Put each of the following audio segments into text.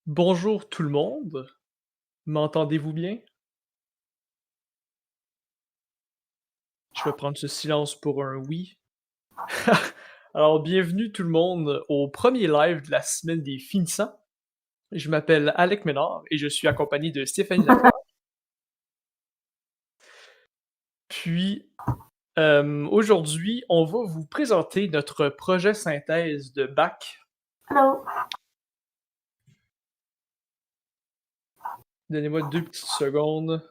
Bonjour tout le monde, m'entendez-vous bien? Je vais prendre ce silence pour un oui. Alors bienvenue tout le monde au premier live de la semaine des finissants. Je m'appelle Alec Ménard et je suis accompagné de Stéphanie Lafleur. Puis aujourd'hui, on va vous présenter notre projet synthèse de bac. Allô? Donnez-moi 2 petites secondes.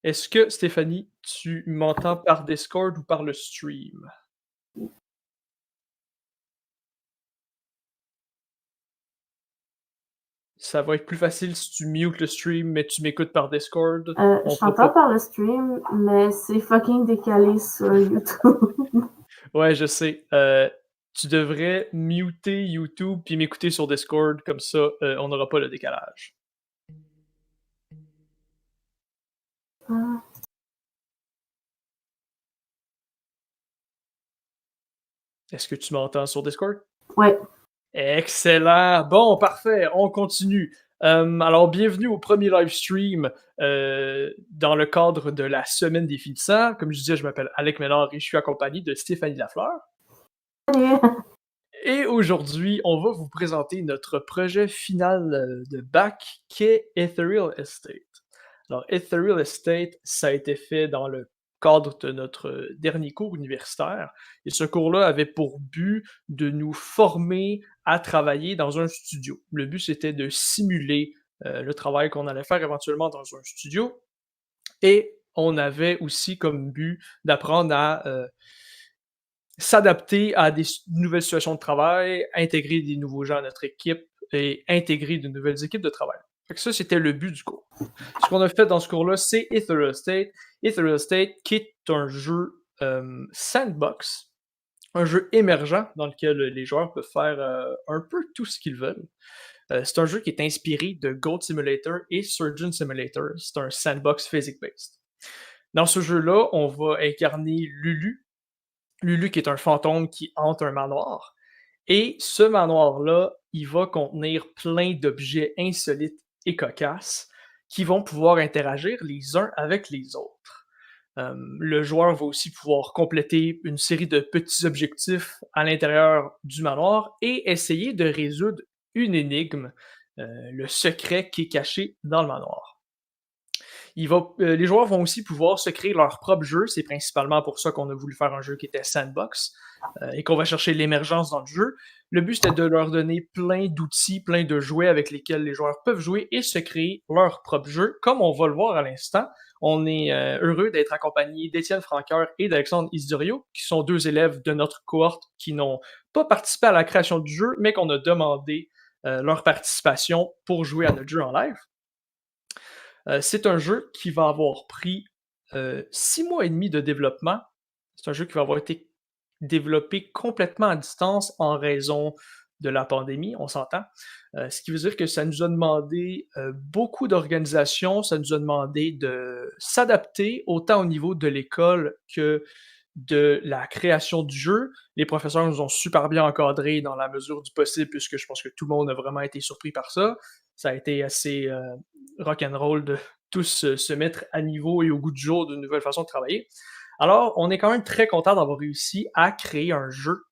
Est-ce que Stéphanie, tu m'entends par Discord ou par le stream? Ça va être plus facile si tu mutes le stream, mais tu m'écoutes par Discord. Je t'entends par le stream, mais c'est fucking décalé sur YouTube. Ouais, je sais. Tu devrais muter YouTube puis m'écouter sur Discord, comme ça, on n'aura pas le décalage. Ah. Est-ce que tu m'entends sur Discord? Ouais. Excellent! Bon, parfait, on continue. Alors, bienvenue au premier live stream dans le cadre de la semaine des finissants. Comme je disais, je m'appelle Alec Ménard et je suis accompagné de Stéphanie Lafleur. Salut! Et aujourd'hui, on va vous présenter notre projet final de bac qui est Ethereal Estate. Alors, Ethereal Estate, ça a été fait dans le cadre de notre dernier cours universitaire. Et ce cours-là avait pour but de nous former à travailler dans un studio. Le but, c'était de simuler le travail qu'on allait faire éventuellement dans un studio. Et on avait aussi comme but d'apprendre à s'adapter à des nouvelles situations de travail, intégrer des nouveaux gens à notre équipe et intégrer de nouvelles équipes de travail. Fait que ça, c'était le but du cours. Ce qu'on a fait dans ce cours-là, c'est Ethereal Estate. Ethereal Estate, qui est un jeu sandbox, un jeu émergent dans lequel les joueurs peuvent faire un peu tout ce qu'ils veulent. C'est un jeu qui est inspiré de Goat Simulator et Surgeon Simulator. C'est un sandbox physics-based. Dans ce jeu-là, on va incarner Lulu. Lulu qui est un fantôme qui hante un manoir. Et ce manoir-là, il va contenir plein d'objets insolites et cocasses qui vont pouvoir interagir les uns avec les autres. Le joueur va aussi pouvoir compléter une série de petits objectifs à l'intérieur du manoir et essayer de résoudre une énigme, le secret qui est caché dans le manoir. Les joueurs vont aussi pouvoir se créer leur propre jeu. C'est principalement pour ça qu'on a voulu faire un jeu qui était sandbox et qu'on va chercher l'émergence dans le jeu. Le but, c'était de leur donner plein d'outils, plein de jouets avec lesquels les joueurs peuvent jouer et se créer leur propre jeu. Comme on va le voir à l'instant, on est heureux d'être accompagné d'Étienne Franqueur et d'Alexandre Isdurio, qui sont deux élèves de notre cohorte qui n'ont pas participé à la création du jeu, mais qu'on a demandé leur participation pour jouer à notre jeu en live. C'est un jeu qui va avoir pris 6 mois et demi de développement. C'est un jeu qui va avoir été développé complètement à distance en raison de la pandémie, on s'entend. Ce qui veut dire que ça nous a demandé beaucoup d'organisation, ça nous a demandé de s'adapter autant au niveau de l'école que de la création du jeu. Les professeurs nous ont super bien encadrés dans la mesure du possible, puisque je pense que tout le monde a vraiment été surpris par ça. Ça a été assez rock'n'roll de tous se mettre à niveau et au goût du jour d'une nouvelle façon de travailler. Alors, on est quand même très content d'avoir réussi à créer un jeu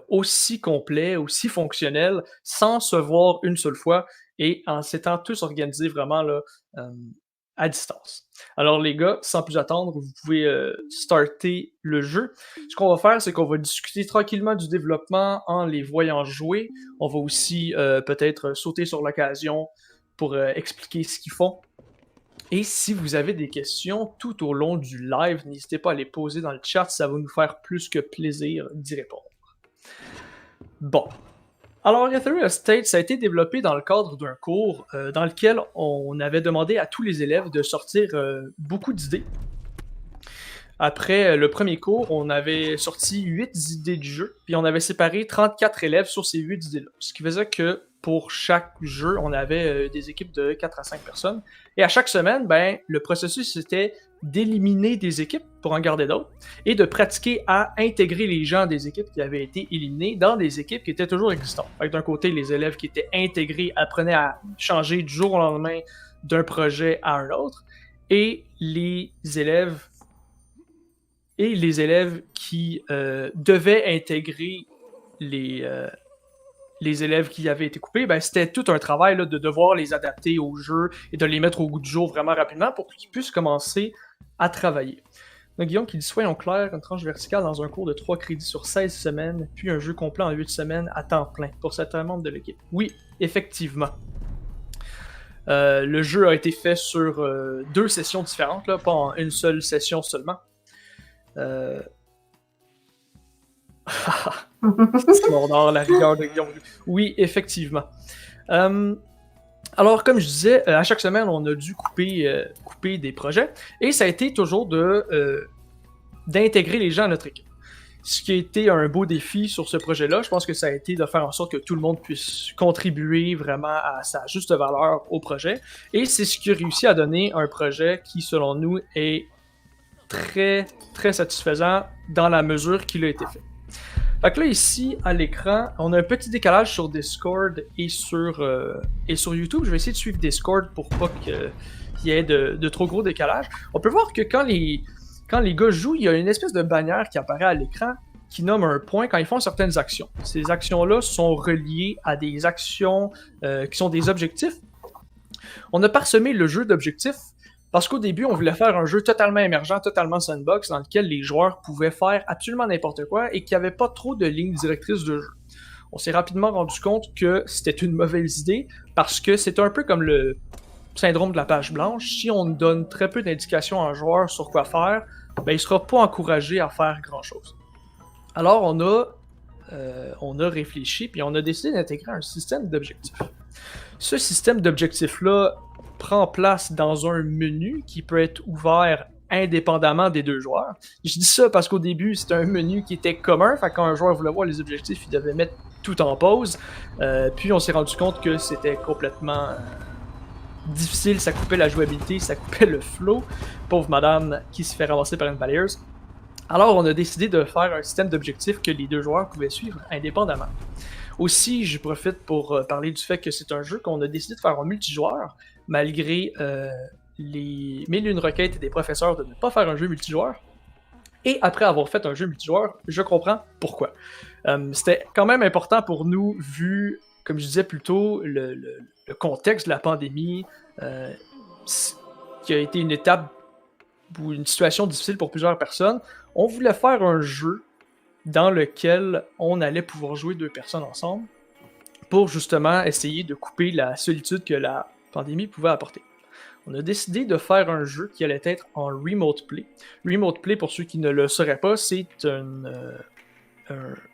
aussi complet, aussi fonctionnel, sans se voir une seule fois et en s'étant tous organisés vraiment là, à distance. Alors les gars, sans plus attendre, vous pouvez starter le jeu. Ce qu'on va faire, c'est qu'on va discuter tranquillement du développement en les voyant jouer. On va aussi peut-être sauter sur l'occasion pour expliquer ce qu'ils font. Et si vous avez des questions tout au long du live, n'hésitez pas à les poser dans le chat, ça va nous faire plus que plaisir d'y répondre. Bon. Alors, Ethereal Estate, ça a été développé dans le cadre d'un cours dans lequel on avait demandé à tous les élèves de sortir beaucoup d'idées. Après le premier cours, on avait sorti 8 idées du jeu, puis on avait séparé 34 élèves sur ces 8 idées-là. Ce qui faisait que pour chaque jeu, on avait des équipes de 4 à 5 personnes. Et à chaque semaine, le processus c'était d'éliminer des équipes pour en garder d'autres et de pratiquer à intégrer les gens des équipes qui avaient été éliminées dans des équipes qui étaient toujours existantes. D'un côté, les élèves qui étaient intégrés apprenaient à changer du jour au lendemain d'un projet à un autre, et les élèves qui devaient intégrer les élèves qui avaient été coupés, c'était tout un travail là, de devoir les adapter au jeu et de les mettre au goût du jour vraiment rapidement pour qu'ils puissent commencer à travailler. Donc Guillaume qui dit « Soyons clairs, une tranche verticale dans un cours de 3 crédits sur 16 semaines, puis un jeu complet en 8 semaines à temps plein pour certains membres de l'équipe. » Oui, effectivement. Le jeu a été fait sur 2 sessions différentes, là, pas en une seule session seulement. C'est mon la rigueur de Guillaume. Oui, effectivement. Alors, comme je disais, à chaque semaine, on a dû couper des projets, et ça a été toujours d'intégrer les gens à notre équipe. Ce qui a été un beau défi sur ce projet-là, je pense que ça a été de faire en sorte que tout le monde puisse contribuer vraiment à sa juste valeur au projet, et c'est ce qui a réussi à donner un projet qui, selon nous, est très, très satisfaisant dans la mesure qu'il a été fait. Fait que là, ici, à l'écran, on a un petit décalage sur Discord et sur YouTube. Je vais essayer de suivre Discord pour pas qu'il y ait de trop gros décalage. On peut voir que quand les gars jouent, il y a une espèce de bannière qui apparaît à l'écran qui nomme un point quand ils font certaines actions. Ces actions-là sont reliées à des actions qui sont des objectifs. On a parsemé le jeu d'objectifs parce qu'au début, on voulait faire un jeu totalement émergent, totalement sandbox, dans lequel les joueurs pouvaient faire absolument n'importe quoi et qu'il n'y avait pas trop de lignes directrices de jeu. On s'est rapidement rendu compte que c'était une mauvaise idée parce que c'est un peu comme le syndrome de la page blanche. Si on donne très peu d'indications à un joueur sur quoi faire, il ne sera pas encouragé à faire grand-chose. Alors, on a réfléchi puis on a décidé d'intégrer un système d'objectifs. Ce système d'objectifs-là prend place dans un menu qui peut être ouvert indépendamment des 2 joueurs. Je dis ça parce qu'au début, c'était un menu qui était commun, fait quand un joueur voulait voir les objectifs, il devait mettre tout en pause. Puis on s'est rendu compte que c'était complètement difficile, ça coupait la jouabilité, ça coupait le flow. Pauvre madame qui se fait ramasser par une balayeuse. Alors on a décidé de faire un système d'objectifs que les 2 joueurs pouvaient suivre indépendamment. Aussi, je profite pour parler du fait que c'est un jeu qu'on a décidé de faire en multijoueur, malgré les 1001 requêtes des professeurs de ne pas faire un jeu multijoueur. Et après avoir fait un jeu multijoueur, je comprends pourquoi. C'était quand même important pour nous, vu, comme je disais plus tôt, le contexte de la pandémie, qui a été une étape ou une situation difficile pour plusieurs personnes. On voulait faire un jeu dans lequel on allait pouvoir jouer 2 personnes ensemble pour justement essayer de couper la solitude que la pandémie pouvait apporter. On a décidé de faire un jeu qui allait être en remote play. Remote play, pour ceux qui ne le sauraient pas, c'est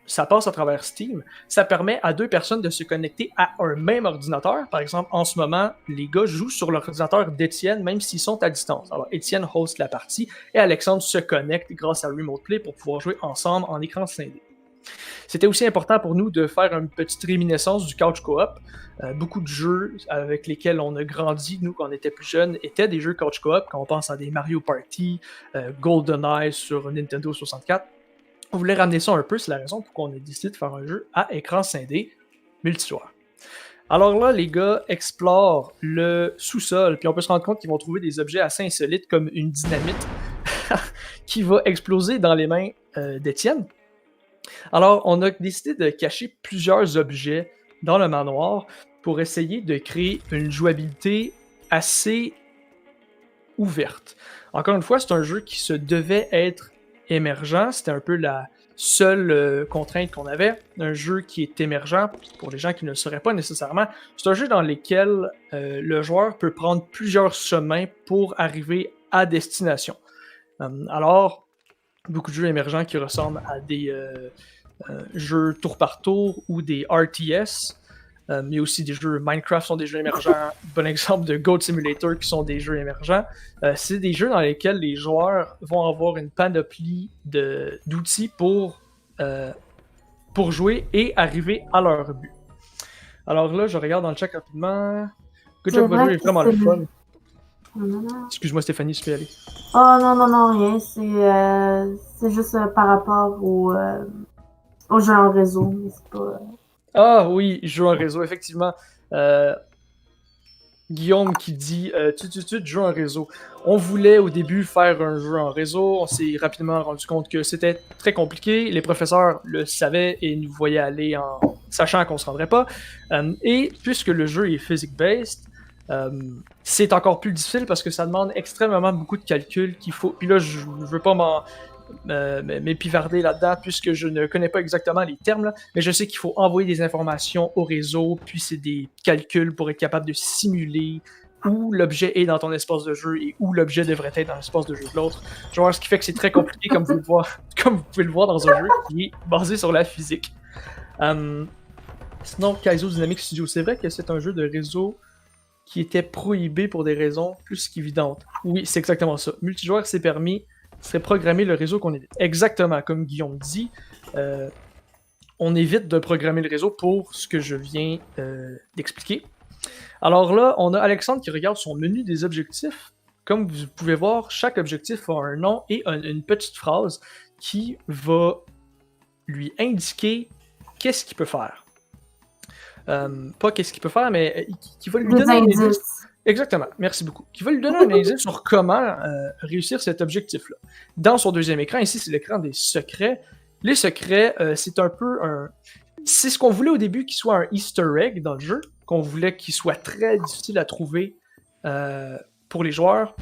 ça passe à travers Steam. Ça permet à 2 personnes de se connecter à un même ordinateur. Par exemple, en ce moment, les gars jouent sur l'ordinateur d'Étienne, même s'ils sont à distance. Alors, Étienne host la partie et Alexandre se connecte grâce à Remote Play pour pouvoir jouer ensemble en écran scindé. C'était aussi important pour nous de faire une petite réminiscence du couch co-op. Beaucoup de jeux avec lesquels on a grandi, nous, quand on était plus jeunes, étaient des jeux couch co-op, quand on pense à des Mario Party, GoldenEye sur Nintendo 64. On voulait ramener ça un peu, c'est la raison pour laquelle on a décidé de faire un jeu à écran scindé multijoueur. Alors là, les gars explorent le sous-sol, puis on peut se rendre compte qu'ils vont trouver des objets assez insolites comme une dynamite qui va exploser dans les mains d'Étienne. Alors, on a décidé de cacher plusieurs objets dans le manoir pour essayer de créer une jouabilité assez ouverte. Encore une fois, c'est un jeu qui se devait être émergent, c'était un peu la seule contrainte qu'on avait. Un jeu qui est émergent, pour les gens qui ne le sauraient pas nécessairement, c'est un jeu dans lequel le joueur peut prendre plusieurs chemins pour arriver à destination. Alors, beaucoup de jeux émergents qui ressemblent à des jeux tour par tour ou des RTS. Il y a aussi des jeux Minecraft sont des jeux émergents. Bon exemple de Goat Simulator qui sont des jeux émergents. C'est des jeux dans lesquels les joueurs vont avoir une panoplie d'outils pour jouer et arriver à leur but. Alors là, je regarde dans le chat rapidement. Good C'est job, votre vrai jeu est que vraiment le fun. Non. Excuse-moi, Stéphanie, je peux y aller. Oh non, rien. C'est juste par rapport au jeu en réseau. Mais c'est pas... Ah oui, jeu en réseau, effectivement. Guillaume qui dit jeu en réseau. On voulait au début faire un jeu en réseau, on s'est rapidement rendu compte que c'était très compliqué. Les professeurs le savaient et nous voyaient aller en sachant qu'on se rendrait pas. Et puisque le jeu est physics-based, c'est encore plus difficile parce que ça demande extrêmement beaucoup de calculs qu'il faut. Puis là, je veux pas m'épivarder là-dedans puisque je ne connais pas exactement les termes, là, mais je sais qu'il faut envoyer des informations au réseau, puis c'est des calculs pour être capable de simuler où l'objet est dans ton espace de jeu et où l'objet devrait être dans l'espace de jeu de l'autre. Genre, ce qui fait que c'est très compliqué, comme vous pouvez le voir dans un jeu qui est basé sur la physique. Sinon, Kaizo Dynamic Studio, c'est vrai que c'est un jeu de réseau qui était prohibé pour des raisons plus qu'évidentes. Oui, c'est exactement ça. Multijoueur, c'est permis, c'est programmer le réseau qu'on évite. Exactement, comme Guillaume dit, on évite de programmer le réseau pour ce que je viens d'expliquer. Alors là, on a Alexandre qui regarde son menu des objectifs. Comme vous pouvez voir, chaque objectif a un nom et une petite phrase qui va lui indiquer qu'est-ce qu'il peut faire. Pas qu'est-ce qu'il peut faire, mais qui va lui donner un indice. Exactement, merci beaucoup. Qui va lui donner un indice sur comment réussir cet objectif-là. Dans son deuxième écran, ici c'est l'écran des secrets. Les secrets, c'est un peu un... C'est ce qu'on voulait au début qu'il soit un easter egg dans le jeu, qu'on voulait qu'il soit très difficile à trouver pour les joueurs.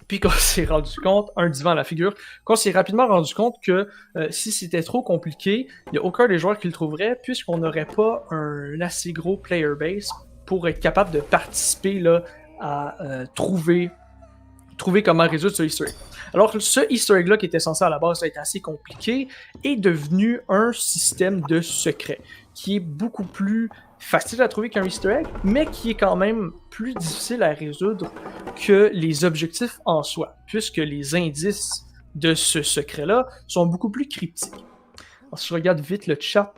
Puis qu'on s'est rendu compte, un divan à la figure, qu'on s'est rapidement rendu compte que si c'était trop compliqué, il n'y a aucun des joueurs qui le trouverait, puisqu'on n'aurait pas un assez gros player base pour être capable de participer là, à trouver comment résoudre ce easter egg. Alors ce easter egg-là, qui était censé à la base être assez compliqué, est devenu un système de secret, qui est beaucoup plus facile à trouver qu'un easter egg, mais qui est quand même plus difficile à résoudre que les objectifs en soi, puisque les indices de ce secret-là sont beaucoup plus cryptiques. Alors, si je regarde vite le chat,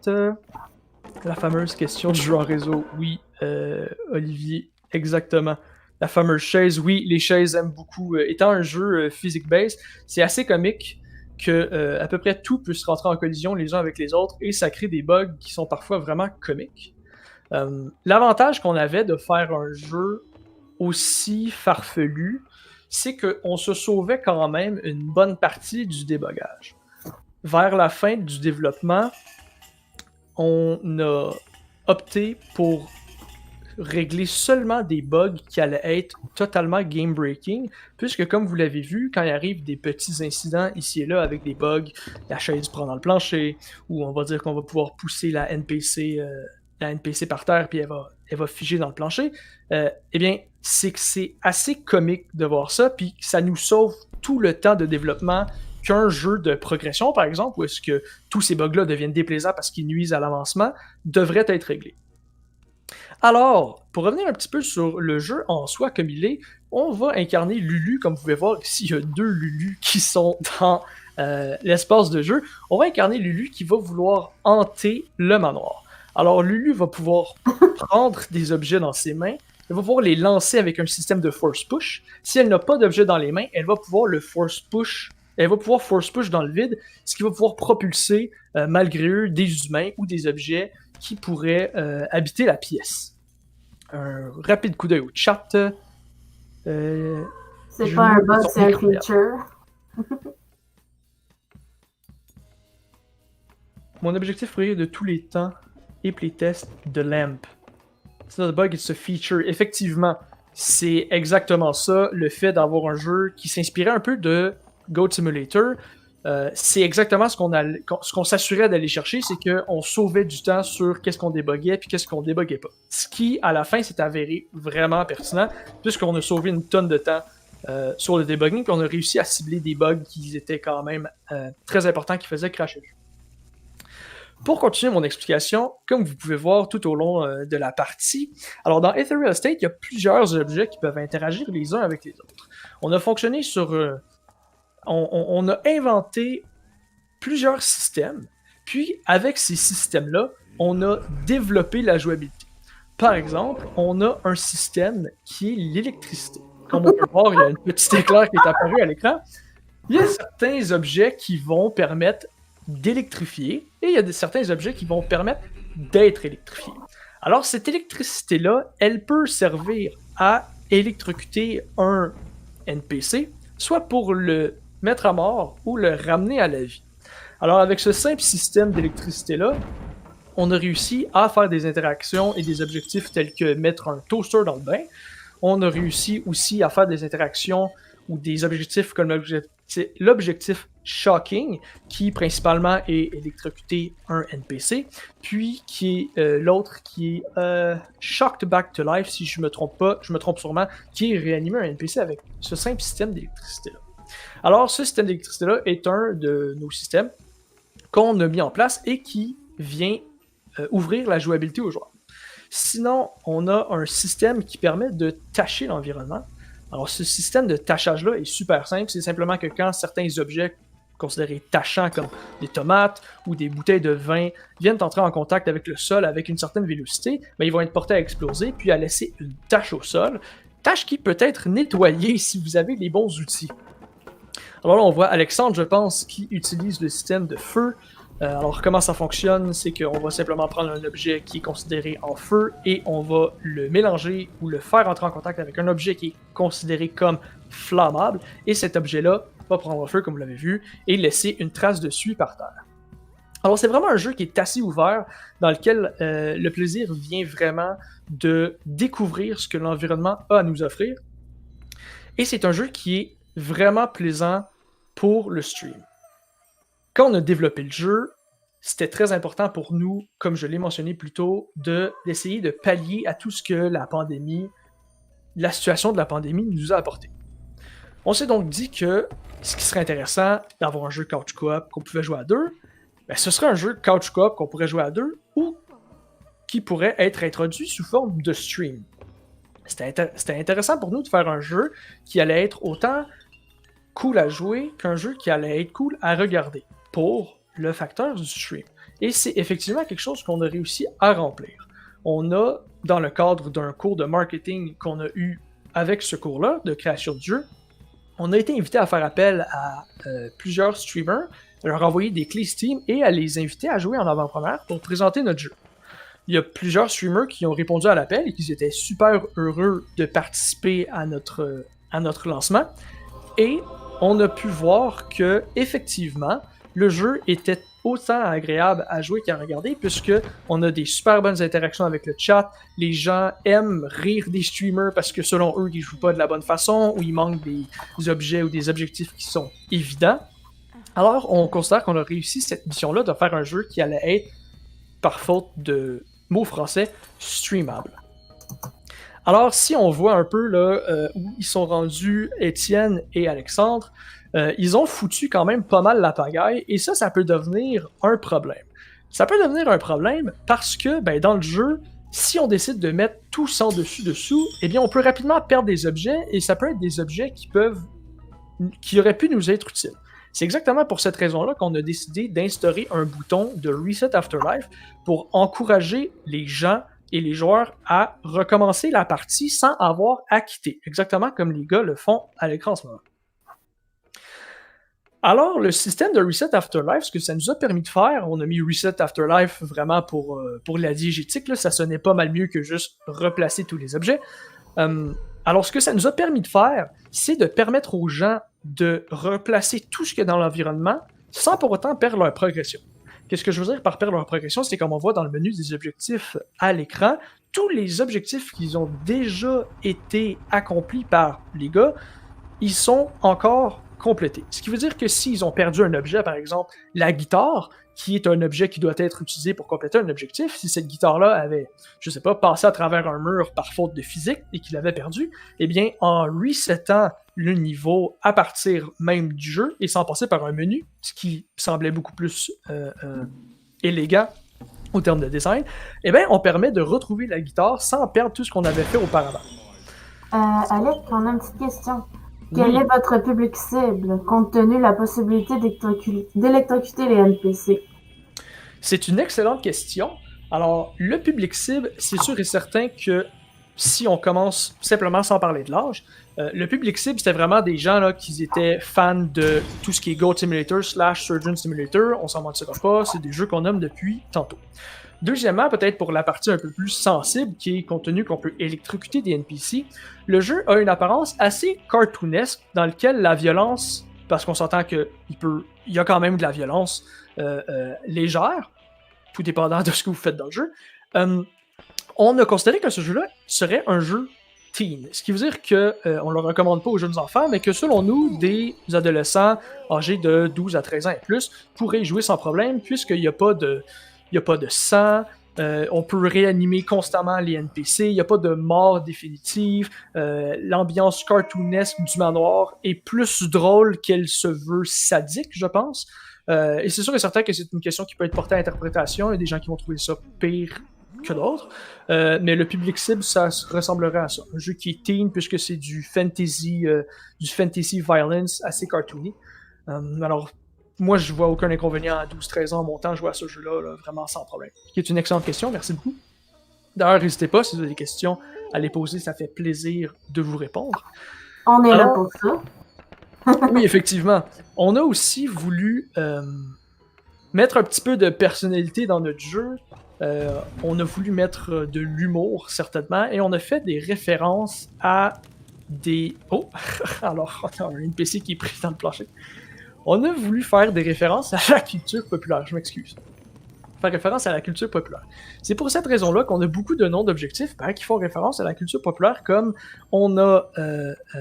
la fameuse question du jeu en réseau, oui, Olivier, exactement. La fameuse chaise, oui, les chaises aiment beaucoup. Étant un jeu physique-based, c'est assez comique que à peu près tout peut se rentrer en collision les uns avec les autres et ça crée des bugs qui sont parfois vraiment comiques. L'avantage qu'on avait de faire un jeu aussi farfelu, c'est qu'on se sauvait quand même une bonne partie du débogage. Vers la fin du développement, on a opté pour régler seulement des bugs qui allaient être totalement game-breaking, puisque comme vous l'avez vu, quand il arrive des petits incidents ici et là avec des bugs, la chaise prend dans le plancher, ou on va dire qu'on va pouvoir pousser la NPC par terre, puis elle va figer dans le plancher, eh bien, c'est que c'est assez comique de voir ça, puis ça nous sauve tout le temps de développement qu'un jeu de progression, par exemple, où est-ce que tous ces bugs-là deviennent déplaisants parce qu'ils nuisent à l'avancement, devrait être réglé. Alors, pour revenir un petit peu sur le jeu en soi comme il est, on va incarner Lulu, comme vous pouvez voir ici, il y a 2 Lulu qui sont dans l'espace de jeu. On va incarner Lulu qui va vouloir hanter le manoir. Alors, Lulu va pouvoir prendre des objets dans ses mains, elle va pouvoir les lancer avec un système de force push. Si elle n'a pas d'objet dans les mains, elle va pouvoir force push dans le vide, ce qui va pouvoir propulser, malgré eux, des humains ou des objets qui pourraient habiter la pièce. Un rapide coup d'œil au chat. C'est pas un bug, c'est un feature. Mon objectif préféré de tous les temps est playtest de LAMP. It's not a bug, it's a feature. Effectivement, c'est exactement ça, le fait d'avoir un jeu qui s'inspirait un peu de Goat Simulator. C'est exactement ce qu'on s'assurait d'aller chercher, c'est qu'on sauvait du temps sur qu'est-ce qu'on débuguait puis qu'est-ce qu'on débuguait pas. Ce qui, à la fin, s'est avéré vraiment pertinent, puisqu'on a sauvé une tonne de temps sur le debugging, puis on a réussi à cibler des bugs qui étaient quand même très importants, qui faisaient crasher le jeu. Pour continuer mon explication, comme vous pouvez voir tout au long de la partie, alors dans Ethereal State, il y a plusieurs objets qui peuvent interagir les uns avec les autres. On a fonctionné sur... on a inventé plusieurs systèmes, puis avec ces systèmes-là, on a développé la jouabilité. Par exemple, on a un système qui est l'électricité. Comme on peut voir, il y a une petite éclair qui est apparu à l'écran. Il y a certains objets qui vont permettre d'électrifier et il y a certains objets qui vont permettre d'être électrifiés. Alors, cette électricité-là, elle peut servir à électrocuter un NPC, soit pour le mettre à mort ou le ramener à la vie. Alors, avec ce simple système d'électricité-là, on a réussi à faire des interactions et des objectifs tels que mettre un toaster dans le bain. On a réussi aussi à faire des interactions ou des objectifs comme l'objectif Shocking, qui principalement est électrocuter un NPC, puis qui est l'autre qui est Shocked Back to Life, si je me trompe pas, je me trompe sûrement, qui est réanimer un NPC avec ce simple système d'électricité-là. Alors, ce système d'électricité-là est un de nos systèmes qu'on a mis en place et qui vient ouvrir la jouabilité aux joueurs. Sinon, on a un système qui permet de tacher l'environnement. Alors, ce système de tachage-là est super simple. C'est simplement que quand certains objets considérés tachants, comme des tomates ou des bouteilles de vin, viennent entrer en contact avec le sol avec une certaine vélocité, ben, ils vont être portés à exploser puis à laisser une tache au sol. Tâche qui peut être nettoyée si vous avez les bons outils. Alors là, on voit Alexandre, je pense, qui utilise le système de feu. Alors, comment ça fonctionne? C'est qu'on va simplement prendre un objet qui est considéré en feu et on va le mélanger ou le faire entrer en contact avec un objet qui est considéré comme flammable. Et cet objet-là va prendre feu, comme vous l'avez vu, et laisser une trace de suie par terre. Alors, c'est vraiment un jeu qui est assez ouvert, dans lequel le plaisir vient vraiment de découvrir ce que l'environnement a à nous offrir. Et c'est un jeu qui est vraiment plaisant pour le stream. Quand on a développé le jeu, c'était très important pour nous, comme je l'ai mentionné plus tôt, d'essayer de pallier à tout ce que la situation de la pandémie nous a apporté. On s'est donc dit que ce qui serait intéressant d'avoir un jeu couch co-op qu'on pouvait jouer à deux, ben ce serait un jeu couch co-op qu'on pourrait jouer à deux ou qui pourrait être introduit sous forme de stream. C'était intéressant pour nous de faire un jeu qui allait être autant cool à jouer qu'un jeu qui allait être cool à regarder pour le facteur du stream. Et c'est effectivement quelque chose qu'on a réussi à remplir. On a, dans le cadre d'un cours de marketing qu'on a eu avec ce cours-là, de création de jeu, on a été invité à faire appel à plusieurs streamers, à leur envoyer des clés Steam et à les inviter à jouer en avant-première pour présenter notre jeu. Il y a plusieurs streamers qui ont répondu à l'appel et qui étaient super heureux de participer à notre lancement. Et on a pu voir que, effectivement, le jeu était autant agréable à jouer qu'à regarder, puisqu'on a des super bonnes interactions avec le chat. Les gens aiment rire des streamers parce que, selon eux, ils jouent pas de la bonne façon ou il manque des objets ou des objectifs qui sont évidents. Alors, on considère qu'on a réussi cette mission-là de faire un jeu qui allait être, par faute de mots français, streamable. Alors, si on voit un peu là, où ils sont rendus, Étienne et Alexandre, ils ont foutu quand même pas mal la pagaille, et ça peut devenir un problème. Ça peut devenir un problème parce que, ben, dans le jeu, si on décide de mettre tout sans dessus-dessous, eh bien, on peut rapidement perdre des objets, et ça peut être des objets qui auraient pu nous être utiles. C'est exactement pour cette raison-là qu'on a décidé d'instaurer un bouton de Reset Afterlife pour encourager les gens et les joueurs à recommencer la partie sans avoir à quitter, exactement comme les gars le font à l'écran en ce moment. Alors, le système de Reset Afterlife, ce que ça nous a permis de faire, on a mis Reset Afterlife vraiment pour la diégétique, là, ça sonnait pas mal mieux que juste replacer tous les objets. Alors, ce que ça nous a permis de faire, c'est de permettre aux gens de replacer tout ce qu'il y a dans l'environnement sans pour autant perdre leur progression. Qu'est-ce que je veux dire par perdre leur progression? C'est comme on voit dans le menu des objectifs à l'écran, tous les objectifs qui ont déjà été accomplis par les gars, ils sont encore complétés. Ce qui veut dire que s'ils ont perdu un objet, par exemple la guitare, qui est un objet qui doit être utilisé pour compléter un objectif, si cette guitare-là avait, je sais pas, passé à travers un mur par faute de physique et qu'il l'avait perdu, eh bien, en resetant le niveau à partir même du jeu et sans passer par un menu, ce qui semblait beaucoup plus élégant au terme de design, eh bien, on permet de retrouver la guitare sans perdre tout ce qu'on avait fait auparavant. Alec, on a une petite question. Quel est votre public cible, compte tenu de la possibilité d'électrocuter les NPC? C'est une excellente question. Alors, le public cible, c'est sûr et certain que si on commence simplement sans parler de l'âge, le public cible, c'était vraiment des gens là, qui étaient fans de tout ce qui est Goat Simulator / Surgeon Simulator. On s'en mentira pas, c'est des jeux qu'on nomme depuis tantôt. Deuxièmement, peut-être pour la partie un peu plus sensible, qui est compte tenu qu'on peut électrocuter des NPC, le jeu a une apparence assez cartoonesque dans lequel la violence, parce qu'on s'entend qu'il y a quand même de la violence légère, tout dépendant de ce que vous faites dans le jeu, on a considéré que ce jeu-là serait un jeu teen. Ce qui veut dire qu'on ne le recommande pas aux jeunes enfants, mais que selon nous, des adolescents âgés de 12 à 13 ans et plus pourraient y jouer sans problème, puisqu'il n'y a pas de sang, on peut réanimer constamment les NPC, il n'y a pas de mort définitive, l'ambiance cartoonesque du manoir est plus drôle qu'elle se veut sadique, je pense. Et c'est sûr et certain que c'est une question qui peut être portée à interprétation, il y a des gens qui vont trouver ça pire que d'autres, mais le public cible, ça ressemblerait à ça. Un jeu qui est teen, puisque c'est du fantasy violence assez cartoony. Alors, moi, je vois aucun inconvénient à 12-13 ans en montant jouer à ce jeu-là, là, vraiment sans problème. Qui est une excellente question, merci beaucoup. D'ailleurs, n'hésitez pas, si vous avez des questions, à les poser, ça fait plaisir de vous répondre. On est là pour ça. Oui, effectivement. On a aussi voulu mettre un petit peu de personnalité dans notre jeu. On a voulu mettre de l'humour, certainement, et on a fait des références à des... Oh! Alors, on a un NPC qui est pris dans le plancher. On a voulu faire des références à la culture populaire, je m'excuse. Faire référence à la culture populaire. C'est pour cette raison-là qu'on a beaucoup de noms d'objectifs qui font référence à la culture populaire, comme on a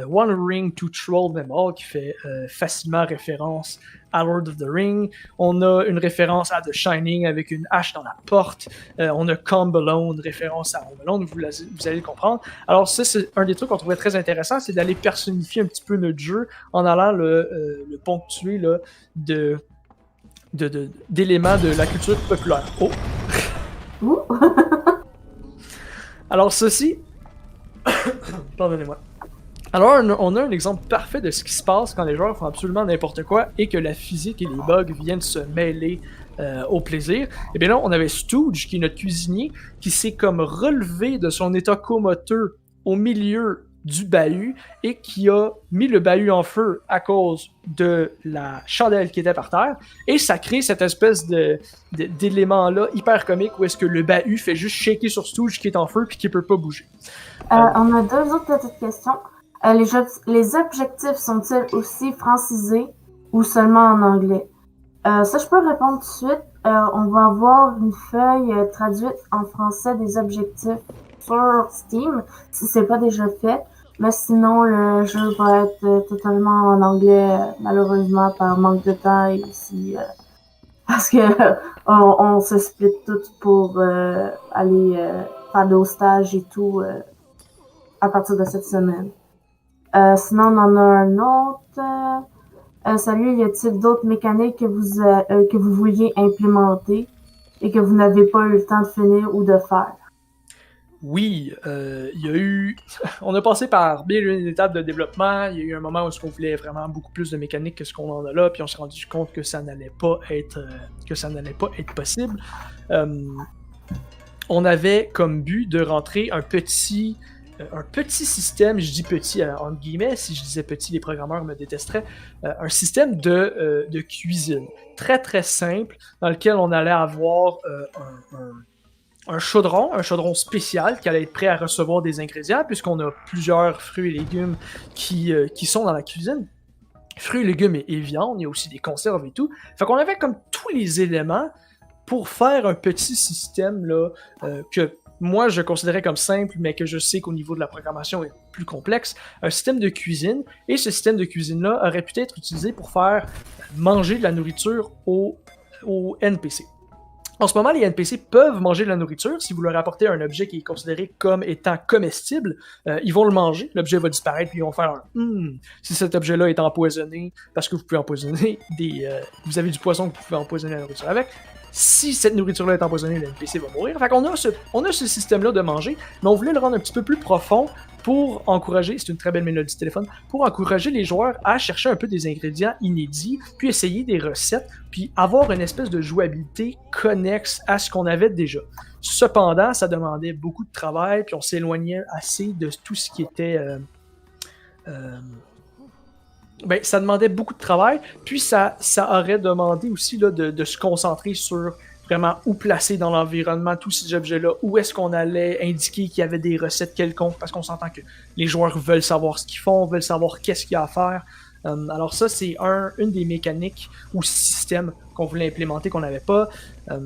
One Ring to Troll Them All, qui fait facilement référence à Lord of the Ring. On a une référence à The Shining avec une hache dans la porte. On a Home Alone, référence à Home Alone, vous allez le comprendre. Alors ça, c'est un des trucs qu'on trouvait très intéressant, c'est d'aller personnifier un petit peu notre jeu en allant le ponctuer là, d'éléments de la culture populaire. Oh! Alors ceci... Pardonnez-moi. Alors on a un exemple parfait de ce qui se passe quand les joueurs font absolument n'importe quoi et que la physique et les bugs viennent se mêler au plaisir. Et bien là, on avait Stooge, qui est notre cuisinier, qui s'est comme relevé de son état comateux au milieu du bahut et qui a mis le bahut en feu à cause de la chandelle qui était par terre, et ça crée cette espèce d'élément-là hyper comique où est-ce que le bahut fait juste shaker sur Stooge qui est en feu puis qui peut pas bouger. On a deux autres petites questions. Les objectifs sont-ils aussi francisés ou seulement en anglais? Ça, je peux répondre tout de suite. On va avoir une feuille traduite en français des objectifs sur Steam, si c'est pas déjà fait. Mais sinon, le jeu va être totalement en anglais, malheureusement, par manque de temps et aussi parce que on se split tout pour aller faire des stages et tout à partir de cette semaine. Sinon, on en a un autre. Salut, y a-t-il d'autres mécaniques que vous vouliez implémenter et que vous n'avez pas eu le temps de finir ou de faire? Oui, il y a eu... On a passé par bien une étape de développement. Il y a eu un moment où on voulait vraiment beaucoup plus de mécanique que ce qu'on en a là, puis on s'est rendu compte que ça n'allait pas être possible. On avait comme but de rentrer un petit système, je dis petit entre guillemets, si je disais petit, les programmeurs me détesteraient, un système de cuisine très très simple dans lequel on allait avoir un chaudron spécial qui allait être prêt à recevoir des ingrédients, puisqu'on a plusieurs fruits et légumes qui sont dans la cuisine. Fruits, légumes et viande, il y a aussi des conserves et tout. Fait qu'on avait comme tous les éléments pour faire un petit système là, que moi je considérais comme simple, mais que je sais qu'au niveau de la programmation est plus complexe, un système de cuisine, et ce système de cuisine-là aurait pu être utilisé pour faire manger de la nourriture aux NPC. En ce moment, les NPC peuvent manger de la nourriture. Si vous leur apportez un objet qui est considéré comme étant comestible, ils vont le manger, l'objet va disparaître, puis ils vont faire un si cet objet-là est empoisonné, parce que vous pouvez empoisonner vous avez du poisson que vous pouvez empoisonner la nourriture avec. Si cette nourriture-là est empoisonnée, le NPC va mourir. Fait qu'on a ce système-là de manger, mais on voulait le rendre un petit peu plus profond pour encourager, c'est une très belle mélodie de téléphone, pour encourager les joueurs à chercher un peu des ingrédients inédits, puis essayer des recettes, puis avoir une espèce de jouabilité connexe à ce qu'on avait déjà. Cependant, ça demandait beaucoup de travail, puis on s'éloignait assez de tout ce qui était... ça demandait beaucoup de travail, puis ça aurait demandé aussi là, de se concentrer sur vraiment où placer dans l'environnement tous ces objets-là, où est-ce qu'on allait indiquer qu'il y avait des recettes quelconques, parce qu'on s'entend que les joueurs veulent savoir ce qu'ils font, veulent savoir qu'est-ce qu'il y a à faire. Alors ça, c'est une des mécaniques ou systèmes qu'on voulait implémenter qu'on n'avait pas.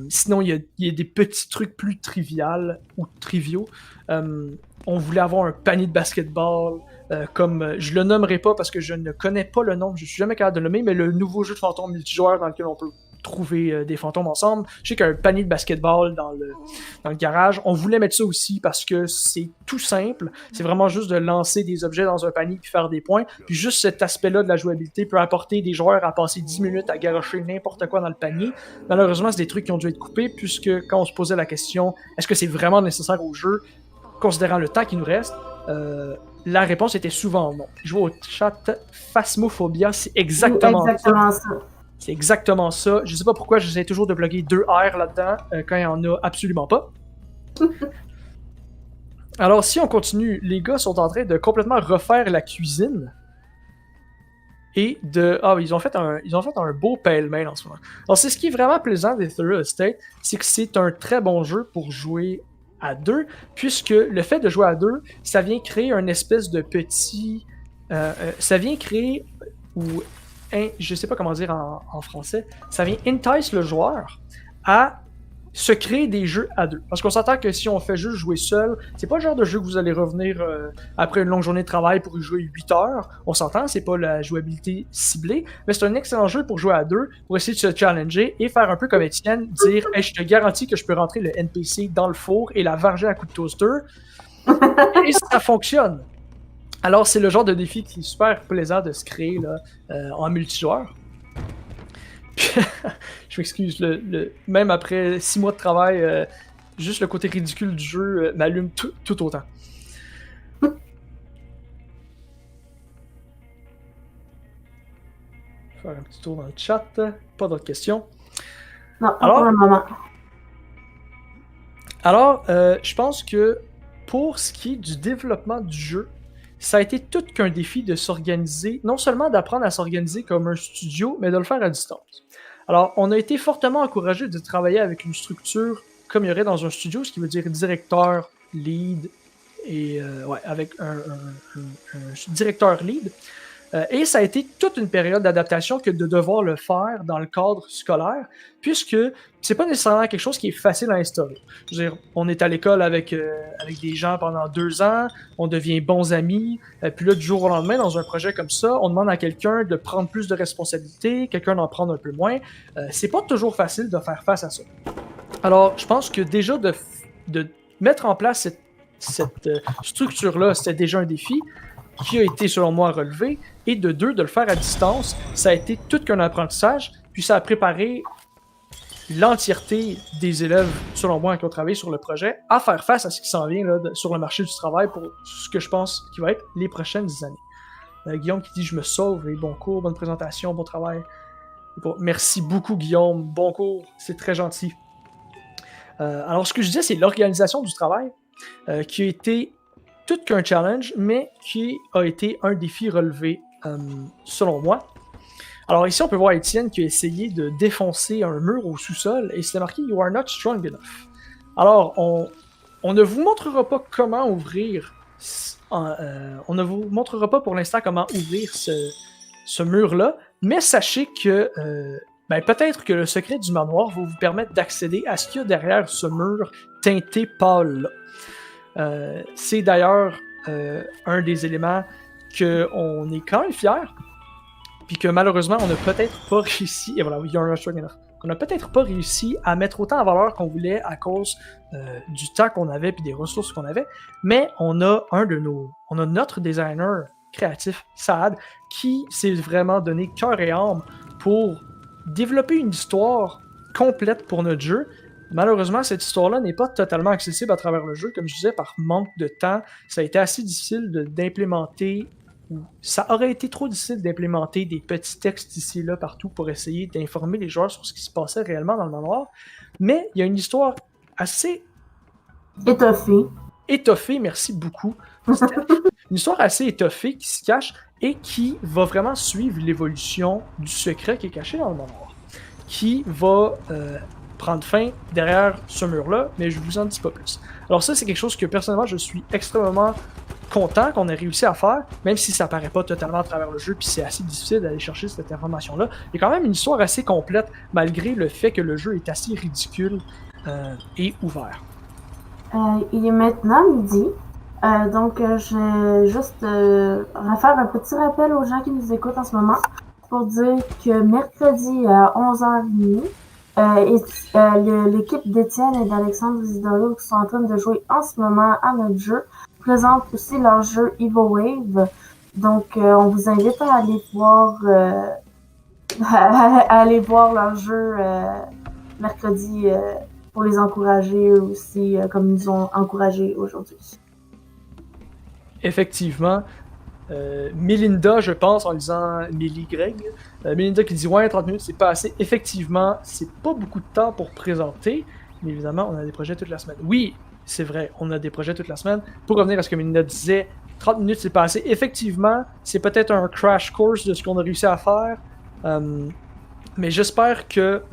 Sinon, il y a des petits trucs plus triviaux ou triviaux. On voulait avoir un panier de basketball, je le nommerai pas parce que je ne connais pas le nom, je suis jamais capable de le nommer, mais le nouveau jeu de fantômes multijoueur dans lequel on peut trouver des fantômes ensemble. Je sais qu'il y a un panier de basketball dans le garage. On voulait mettre ça aussi parce que c'est tout simple. C'est vraiment juste de lancer des objets dans un panier puis faire des points. Puis juste cet aspect-là de la jouabilité peut apporter des joueurs à passer 10 minutes à garocher n'importe quoi dans le panier. Malheureusement, c'est des trucs qui ont dû être coupés puisque quand on se posait la question est-ce que c'est vraiment nécessaire au jeu, considérant le temps qui nous reste, la réponse était souvent non. Je vois au chat, Phasmophobia, c'est exactement ça. C'est exactement ça. Je sais pas pourquoi j'essaie toujours de bloquer 2 R là-dedans quand il y en a absolument pas. Alors, si on continue, les gars sont en train de complètement refaire la cuisine. Et ils ont fait un beau pêle-mêle en ce moment. Alors, c'est ce qui est vraiment plaisant d'Ethereal Estate, c'est que c'est un très bon jeu pour jouer à 2, puisque le fait de jouer à 2, ça vient créer un espèce de petit... ça vient créer... je sais pas comment dire en français, ça vient entice le joueur à se créer des jeux à 2. Parce qu'on s'entend que si on fait juste jouer seul, c'est pas le genre de jeu que vous allez revenir après une longue journée de travail pour y jouer 8 heures. On s'entend, c'est pas la jouabilité ciblée, mais c'est un excellent jeu pour jouer à 2, pour essayer de se challenger et faire un peu comme Étienne, dire hey, je te garantis que je peux rentrer le NPC dans le four et la varger à coup de toaster. Et ça fonctionne. Alors, c'est le genre de défi qui est super plaisant de se créer là, en multijoueur. Je m'excuse, même après 6 mois de travail, juste le côté ridicule du jeu m'allume tout autant. Faire un petit tour dans le chat. Pas d'autres questions. Non, pas pour le moment. Alors, je pense que pour ce qui est du développement du jeu, ça a été tout qu'un défi de s'organiser, non seulement d'apprendre à s'organiser comme un studio, mais de le faire à distance. Alors, on a été fortement encouragé de travailler avec une structure comme il y aurait dans un studio, ce qui veut dire directeur, lead, et avec un directeur lead. Et ça a été toute une période d'adaptation que de devoir le faire dans le cadre scolaire, puisque c'est pas nécessairement quelque chose qui est facile à instaurer. Je veux dire, on est à l'école avec des gens pendant 2 ans, on devient bons amis, puis là, du jour au lendemain, dans un projet comme ça, on demande à quelqu'un de prendre plus de responsabilités, quelqu'un d'en prendre un peu moins. C'est pas toujours facile de faire face à ça. Alors, je pense que déjà de mettre en place cette structure-là, c'était déjà un défi qui a été, selon moi, relevé, et de 2, de le faire à distance, ça a été tout qu'un apprentissage, puis ça a préparé l'entièreté des élèves, selon moi, qui ont travaillé sur le projet, à faire face à ce qui s'en vient là, sur le marché du travail pour ce que je pense qui va être les prochaines années. Guillaume qui dit « Je me sauve » et bon cours, bonne présentation, bon travail. Bon, merci beaucoup, Guillaume, bon cours, c'est très gentil. Alors, ce que je disais, c'est l'organisation du travail qui a été tout qu'un challenge, mais qui a été un défi relevé, selon moi. Alors ici, on peut voir Étienne qui a essayé de défoncer un mur au sous-sol, et c'était marqué « You are not strong enough ». Alors, on ne vous montrera pas comment ouvrir... on ne vous montrera pas pour l'instant comment ouvrir ce mur-là, mais sachez que peut-être que le secret du manoir va vous permettre d'accéder à ce qu'il y a derrière ce mur teinté pâle-là. C'est d'ailleurs un des éléments qu'on est quand même fiers, puis que malheureusement on n'a peut-être pas réussi, et voilà, qu'on n'a peut-être pas réussi à mettre autant en valeur qu'on voulait à cause du temps qu'on avait puis des ressources qu'on avait, mais on a notre designer créatif, Saad, qui s'est vraiment donné cœur et âme pour développer une histoire complète pour notre jeu. Malheureusement, cette histoire-là n'est pas totalement accessible à travers le jeu. Comme je disais, par manque de temps, ça a été assez difficile d'implémenter, ou ça aurait été trop difficile d'implémenter des petits textes ici et là partout pour essayer d'informer les joueurs sur ce qui se passait réellement dans le manoir. Mais il y a une histoire assez Étoffé, merci beaucoup. C'est une histoire assez étoffée qui se cache et qui va vraiment suivre l'évolution du secret qui est caché dans le manoir, qui va prendre fin derrière ce mur-là, mais je vous en dis pas plus. Alors ça, c'est quelque chose que personnellement, je suis extrêmement content qu'on ait réussi à faire, même si ça apparaît pas totalement à travers le jeu, puis c'est assez difficile d'aller chercher cette information-là. Il y a quand même une histoire assez complète, malgré le fait que le jeu est assez ridicule et ouvert. Il est maintenant midi. Donc, je vais juste refaire un petit rappel aux gens qui nous écoutent en ce moment pour dire que mercredi à 11h30, l'équipe d'Étienne et d'Alexandre Isidoro qui sont en train de jouer en ce moment à notre jeu présente aussi leur jeu EvoWave. Donc, on vous invite à aller voir, à aller voir leur jeu mercredi pour les encourager eux aussi, comme ils nous ont encouragés aujourd'hui. Effectivement. Melinda, je pense, en lisant Millie Greg, Melinda qui dit ouais, 30 minutes c'est pas assez. Effectivement, c'est pas beaucoup de temps pour présenter, mais évidemment, on a des projets toute la semaine. Oui, c'est vrai, on a des projets toute la semaine. Pour revenir à ce que Melinda disait, 30 minutes c'est pas assez. Effectivement, c'est peut-être un crash course de ce qu'on a réussi à faire. Mais j'espère que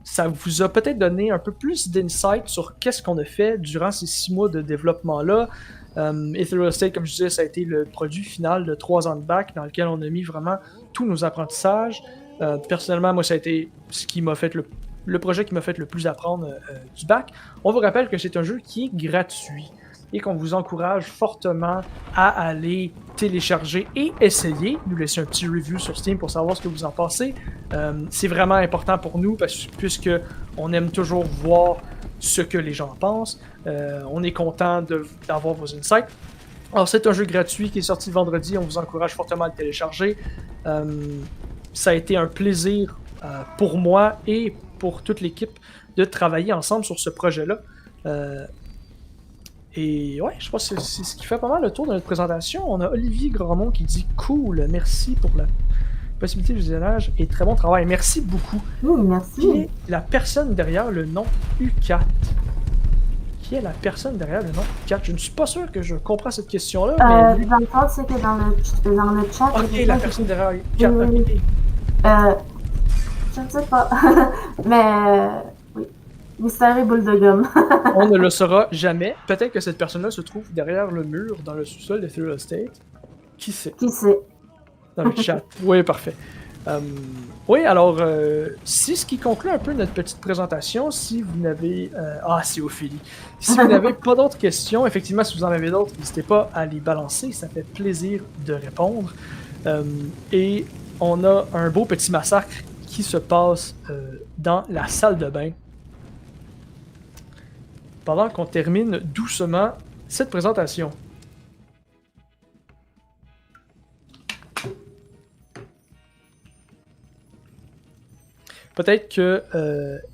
ça vous a peut-être donné un peu plus d'insight sur qu'est-ce qu'on a fait durant ces 6 mois de développement-là. Ethereal State, comme je disais, ça a été le produit final de 3 ans de bac dans lequel on a mis vraiment tous nos apprentissages. Personnellement, moi, ça a été ce qui m'a fait le projet qui m'a fait le plus apprendre du bac. On vous rappelle que c'est un jeu qui est gratuit et qu'on vous encourage fortement à aller télécharger et essayer. Nous laisser un petit review sur Steam pour savoir ce que vous en pensez. C'est vraiment important pour nous puisque on aime toujours voir ce que les gens pensent. On est content d'avoir vos insights. Alors, c'est un jeu gratuit qui est sorti vendredi. On vous encourage fortement à le télécharger. Ça a été un plaisir pour moi et pour toute l'équipe de travailler ensemble sur ce projet-là. Et ouais, je pense que c'est ce qui fait pas mal le tour de notre présentation. On a Olivier Grandmont qui dit « Cool, merci pour la possibilité de visionnage et très bon travail. » Merci beaucoup. Oui, merci. Qui est la personne derrière le nom U4? Qui est la personne derrière le nom U4? Je ne suis pas sûr que je comprends cette question-là, mais... Dans le fond, c'est que dans le chat... Ok, la personne derrière U4. Oui. Je ne sais pas. Mais... oui. Mystère et boule de gomme. On ne le saura jamais. Peut-être que cette personne-là se trouve derrière le mur dans le sous-sol de Ethereal State. Qui sait? Qui sait? Dans le chat. Oui, parfait. Oui, alors, c'est ce qui conclut un peu notre petite présentation. Si vous n'avez... c'est Ophélie. Si vous n'avez pas d'autres questions, effectivement, si vous en avez d'autres, n'hésitez pas à les balancer. Ça fait plaisir de répondre. Et on a un beau petit massacre qui se passe dans la salle de bain. Pendant qu'on termine doucement cette présentation. Peut-être que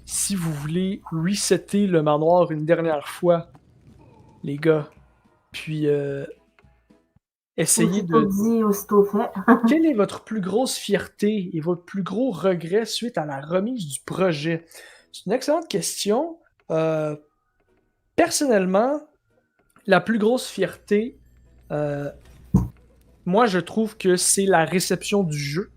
si vous voulez resetter le manoir une dernière fois, les gars, puis essayer de... Dit aussitôt fait. Quelle est votre plus grosse fierté et votre plus gros regret suite à la remise du projet? C'est une excellente question. Personnellement, la plus grosse fierté, moi je trouve que c'est la réception du jeu.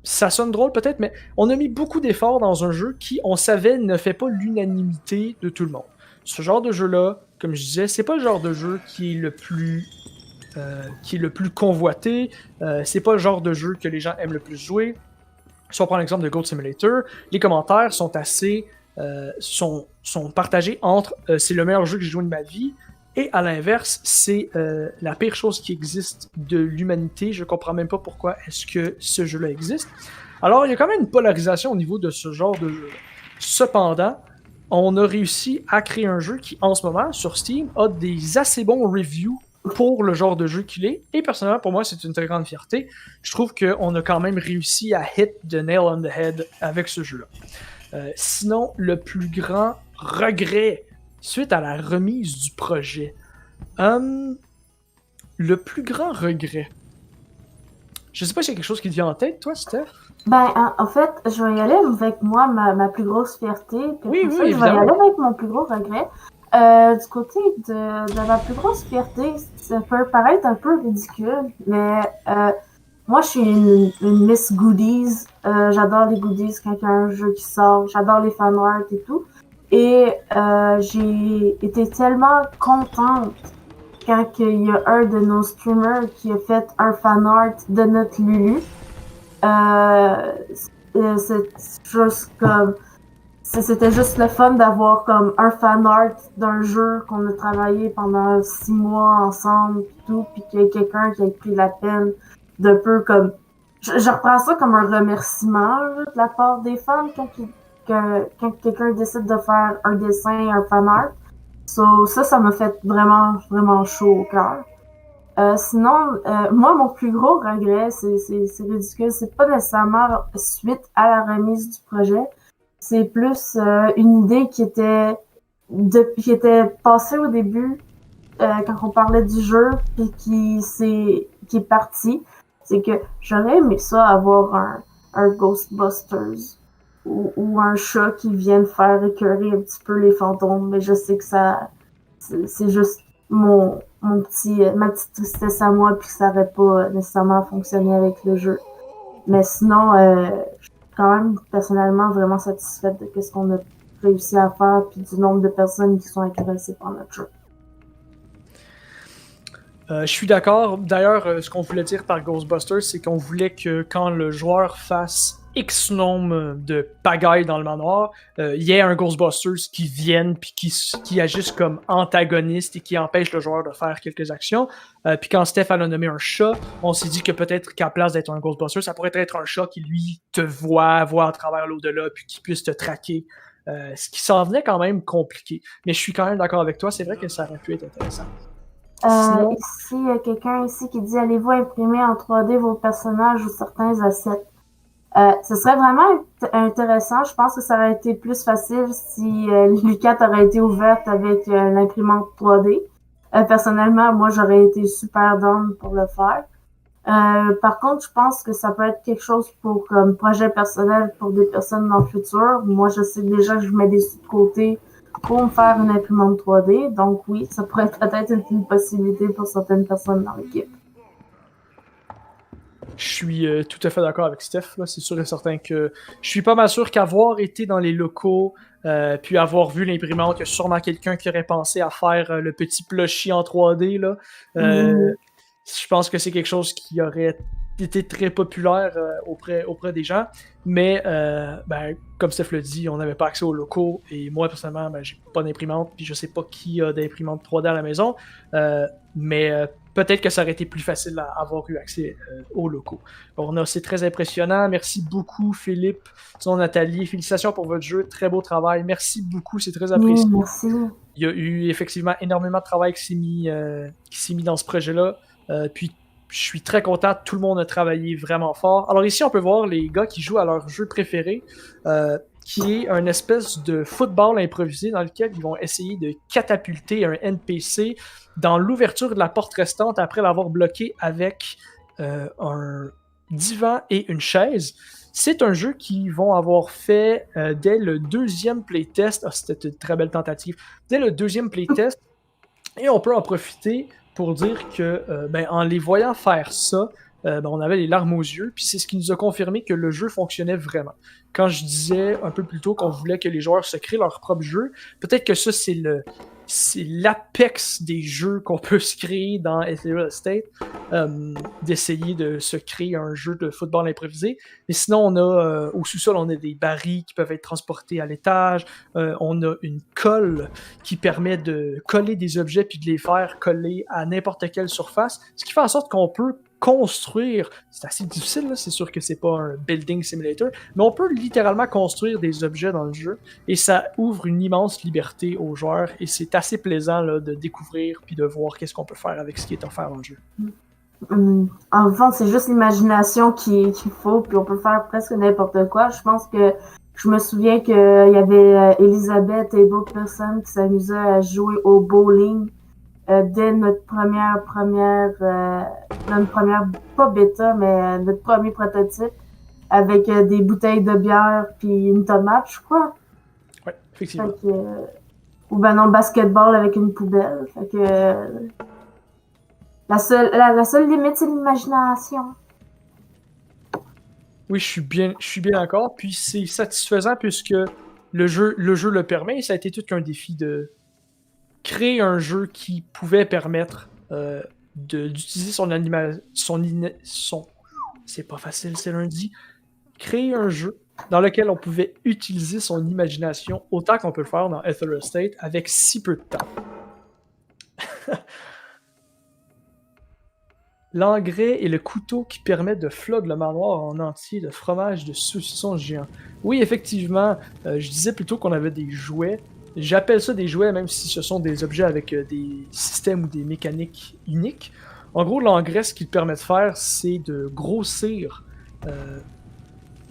Ça sonne drôle peut-être, mais on a mis beaucoup d'efforts dans un jeu qui, on savait, ne fait pas l'unanimité de tout le monde. Ce genre de jeu-là, comme je disais, c'est pas le genre de jeu qui est le plus convoité. C'est pas le genre de jeu que les gens aiment le plus jouer. Si on prend l'exemple de Goat Simulator, les commentaires sont assez sont partagés entre c'est le meilleur jeu que j'ai joué de ma vie et à l'inverse, c'est la pire chose qui existe de l'humanité. Je comprends même pas pourquoi est-ce que ce jeu-là existe. Alors, il y a quand même une polarisation au niveau de ce genre de jeu. Cependant, on a réussi à créer un jeu qui, en ce moment, sur Steam, a des assez bons reviews pour le genre de jeu qu'il est. Et personnellement, pour moi, c'est une très grande fierté. Je trouve qu'on a quand même réussi à hit the nail on the head avec ce jeu-là. Sinon, le plus grand regret suite à la remise du projet. Le plus grand regret. Je sais pas s'il y a quelque chose qui te vient en tête, toi, Steph? En fait, je vais y aller avec moi, ma plus grosse fierté. Puis Oui, pour ça, oui, je vais y évidemment. aller avec mon plus gros regret. Du côté de ma plus grosse fierté, ça peut paraître un peu ridicule, mais moi, je suis une Miss Goodies. J'adore les goodies quand il y a un jeu qui sort. J'adore les fanarts et tout. Et j'ai été tellement contente quand il y a un de nos streamers qui a fait un fanart de notre Lulu. Euh, c'est juste comme c'était juste le fun d'avoir comme un fan art d'un jeu qu'on a travaillé pendant 6 mois ensemble pis tout, puis qu'il y a quelqu'un qui a pris la peine d'un peu comme je reprends ça comme un remerciement là, de la part des fans quand quelqu'un décide de faire un dessin, un fan art. So, ça m'a fait vraiment, vraiment chaud au cœur. Sinon, moi, mon plus gros regret, c'est ridicule, c'est pas nécessairement suite à la remise du projet, c'est plus une idée qui était passée au début quand on parlait du jeu, puis qui est partie. C'est que j'aurais aimé ça avoir un Ghostbusters ou un chat qui vienne faire écœurer un petit peu les fantômes, mais je sais que c'est juste ma petite tristesse à moi, puis que ça aurait pas nécessairement fonctionné avec le jeu. Mais sinon, je suis quand même personnellement vraiment satisfaite de ce qu'on a réussi à faire, puis du nombre de personnes qui sont intéressées par notre jeu. Je suis d'accord. D'ailleurs, ce qu'on voulait dire par Ghostbusters, c'est qu'on voulait que quand le joueur fasse X nombre de pagailles dans le manoir, il y ait un Ghostbusters qui vienne puis qui agisse comme antagoniste et qui empêche le joueur de faire quelques actions. Puis quand Steph a nommé un chat, on s'est dit que peut-être qu'à place d'être un Ghostbusters, ça pourrait être un chat qui lui te voit à travers l'au-delà puis qui puisse te traquer. Ce qui s'en venait quand même compliqué. Mais je suis quand même d'accord avec toi, c'est vrai que ça aurait pu être intéressant. Sinon, Ici, il y a quelqu'un ici qui dit allez-vous imprimer en 3D vos personnages ou certains assets? Ce serait vraiment intéressant. Je pense que ça aurait été plus facile si l'UQAT aurait été ouverte avec l'imprimante 3D. Personnellement, moi, j'aurais été super down pour le faire. Par contre, je pense que ça peut être quelque chose pour comme projet personnel pour des personnes dans le futur. Moi, je sais déjà que je mets des sous de côté pour me faire une imprimante 3D. Donc oui, ça pourrait être peut-être une possibilité pour certaines personnes dans l'équipe. je suis tout à fait d'accord avec Steph. Là. C'est sûr et certain que je suis pas mal sûr qu'avoir été dans les locaux, puis avoir vu l'imprimante, il y a sûrement quelqu'un qui aurait pensé à faire le petit plushie en 3D. Là. Je pense que c'est quelque chose qui aurait été très populaire auprès des gens. Mais comme Steph le dit, on n'avait pas accès aux locaux. Et moi, personnellement, j'ai pas d'imprimante. Puis je sais pas qui a d'imprimante 3D à la maison. Mais peut-être que ça aurait été plus facile à avoir eu accès aux locaux. C'est très impressionnant. Merci beaucoup, Philippe, Nathalie. Félicitations pour votre jeu. Très beau travail. Merci beaucoup. C'est très apprécié. Merci. Il y a eu effectivement énormément de travail qui s'est mis dans ce projet-là. Puis je suis très content, tout le monde a travaillé vraiment fort. Alors ici, on peut voir les gars qui jouent à leur jeu préféré, qui est un espèce de football improvisé dans lequel ils vont essayer de catapulter un NPC dans l'ouverture de la porte restante après l'avoir bloqué avec un divan et une chaise. C'est un jeu qu'ils vont avoir fait dès le deuxième playtest. C'était une très belle tentative. Dès le deuxième playtest, et on peut en profiter pour dire que, en les voyant faire ça, on avait les larmes aux yeux, puis c'est ce qui nous a confirmé que le jeu fonctionnait vraiment. Quand je disais un peu plus tôt qu'on voulait que les joueurs se créent leur propre jeu, peut-être que ça, c'est l'apex des jeux qu'on peut se créer dans Ethereal Estate, d'essayer de se créer un jeu de football improvisé. Mais sinon, on a au sous-sol, on a des barils qui peuvent être transportés à l'étage. On a une colle qui permet de coller des objets puis de les faire coller à n'importe quelle surface, ce qui fait en sorte qu'on peut construire, c'est assez difficile, là, c'est sûr que c'est pas un building simulator, mais on peut littéralement construire des objets dans le jeu et ça ouvre une immense liberté aux joueurs et c'est assez plaisant là, de découvrir puis de voir qu'est-ce qu'on peut faire avec ce qui est offert dans le jeu. En fond, c'est juste l'imagination qu'il faut, puis on peut faire presque n'importe quoi. Je pense que je me souviens qu'il y avait Elisabeth et d'autres personnes qui s'amusaient à jouer au bowling dès notre première, pas bêta, mais notre premier prototype, avec des bouteilles de bière puis une tomate, je crois. Ouais, effectivement. Fait que, ou ben non, basketball avec une poubelle. Fait que la seule limite, c'est l'imagination. Oui, je suis bien d'accord. Puis c'est satisfaisant puisque le jeu le permet. Et ça a été tout qu'un défi de créer un jeu qui pouvait permettre d'utiliser son c'est pas facile, c'est lundi. Créer un jeu dans lequel on pouvait utiliser son imagination autant qu'on peut le faire dans Ethereal State avec si peu de temps. L'engrais est le couteau qui permet de flog le manoir en entier de fromage de saucisson géant. Oui, effectivement, je disais plutôt qu'on avait des jouets. J'appelle ça des jouets, même si ce sont des objets avec des systèmes ou des mécaniques uniques. En gros, l'engrais, ce qu'il permet de faire, c'est de grossir.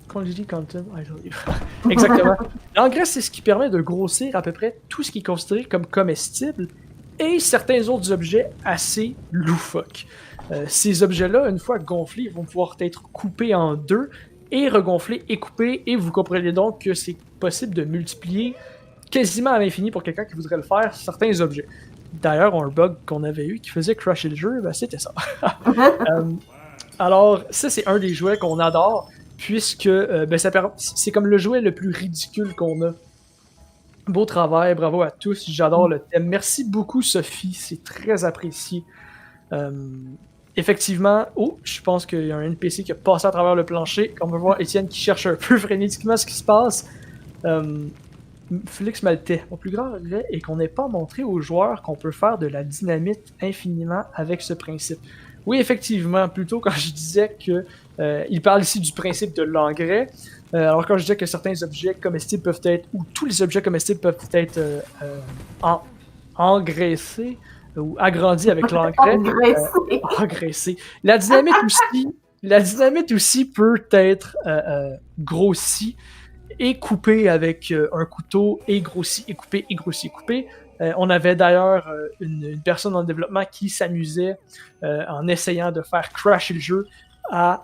Quantity content, exactement. L'engrais, c'est ce qui permet de grossir à peu près tout ce qui est considéré comme comestible et certains autres objets assez loufoques. Ces objets-là, une fois gonflés, vont pouvoir être coupés en deux et regonflés et coupés, et vous comprenez donc que c'est possible de multiplier quasiment à l'infini pour quelqu'un qui voudrait le faire certains objets. D'ailleurs, un bug qu'on avait eu qui faisait crasher le jeu, ben, c'était ça. Alors, ça, c'est un des jouets qu'on adore, puisque ben, c'est comme le jouet le plus ridicule qu'on a. Beau travail, bravo à tous, j'adore le thème. Merci beaucoup, Sophie, c'est très apprécié. Effectivement, je pense qu'il y a un NPC qui a passé à travers le plancher. On peut voir Étienne qui cherche un peu frénétiquement ce qui se passe. Félix Maltais, mon plus grand regret est qu'on n'ait pas montré aux joueurs qu'on peut faire de la dynamite infiniment avec ce principe. Oui, effectivement, plutôt quand je disais que il parle ici du principe de l'engrais, alors quand je disais que certains objets comestibles peuvent être, ou tous les objets comestibles peuvent être engraissés ou agrandis avec l'engrais. Engraissés. La dynamite aussi peut être grossie et coupée avec un couteau, et grossie, et coupée, et grossie, et coupée. On avait d'ailleurs une personne en développement qui s'amusait en essayant de faire crasher le jeu à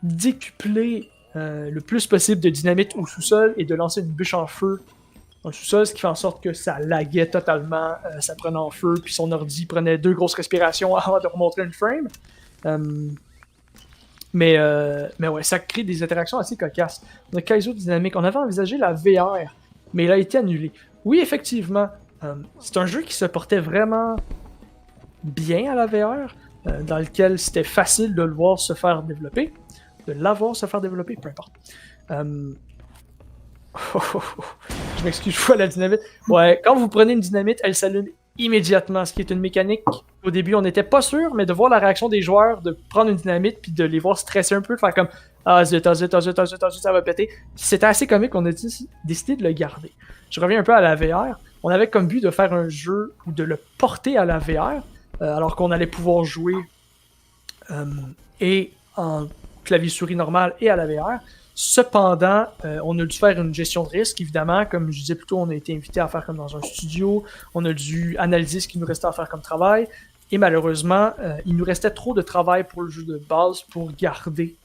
décupler le plus possible de dynamite au sous-sol et de lancer une bûche en feu dans le sous-sol, ce qui fait en sorte que ça laguait totalement, ça prenait en feu, puis son ordi prenait 2 grosses respirations avant de remontrer une frame. Mais ouais, ça crée des interactions assez cocasses. On a Kaizo Dynamic, on avait envisagé la VR, mais il a été annulé. Oui, effectivement, c'est un jeu qui se portait vraiment bien à la VR, dans lequel c'était facile de le voir se faire développer, de l'avoir se faire développer, peu importe. Je m'excuse, je vois la dynamite. Ouais, quand vous prenez une dynamite, elle s'allume immédiatement, ce qui est une mécanique. Au début, on n'était pas sûr, mais de voir la réaction des joueurs, de prendre une dynamite puis de les voir stresser un peu, de faire comme ah zut, ça va péter. C'était assez comique, on a décidé de le garder. Je reviens un peu à la VR. On avait comme but de faire un jeu ou de le porter à la VR, alors qu'on allait pouvoir jouer et en clavier-souris normal et à la VR. Cependant, on a dû faire une gestion de risque, évidemment. Comme je disais plus tôt, on a été invité à faire comme dans un studio. On a dû analyser ce qu'il nous restait à faire comme travail. Et malheureusement, il nous restait trop de travail pour le jeu de base pour garder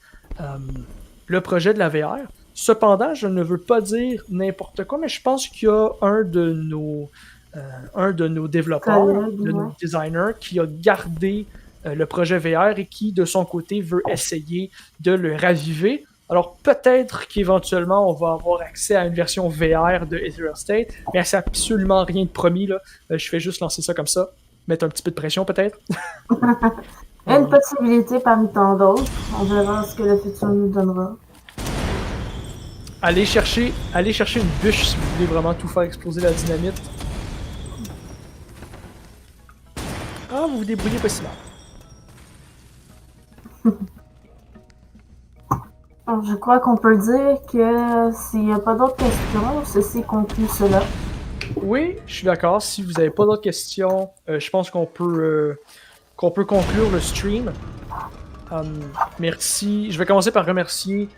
le projet de la VR. Cependant, je ne veux pas dire n'importe quoi, mais je pense qu'il y a un de nos développeurs, de nos designers, qui a gardé le projet VR et qui, de son côté, veut essayer de le raviver. Alors peut-être qu'éventuellement on va avoir accès à une version VR de Ethereal State, mais c'est absolument rien de promis là. Je fais juste lancer ça comme ça, mettre un petit peu de pression peut-être. Une possibilité parmi tant d'autres. On verra ce que le futur nous donnera. Allez chercher une bûche si vous voulez vraiment tout faire exploser la dynamite. Ah, vous vous débrouillez pas si mal. Je crois qu'on peut dire que s'il n'y a pas d'autres questions, ceci conclut cela. Oui, je suis d'accord. Si vous n'avez pas d'autres questions, je pense qu'on peut conclure le stream. Merci. Je vais commencer par remercier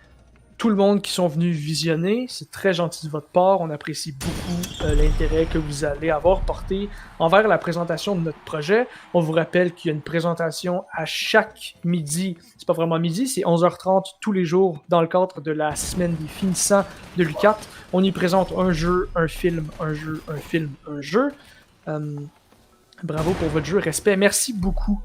tout le monde qui sont venus visionner. C'est très gentil de votre part. On apprécie beaucoup l'intérêt que vous allez avoir porté envers la présentation de notre projet. On vous rappelle qu'il y a une présentation à chaque midi. C'est pas vraiment midi, c'est 11h30 tous les jours dans le cadre de la semaine des finissants de l'UQAT. On y présente un jeu, un film, un jeu, un film, un jeu. Bravo pour votre jeu, respect. Merci beaucoup.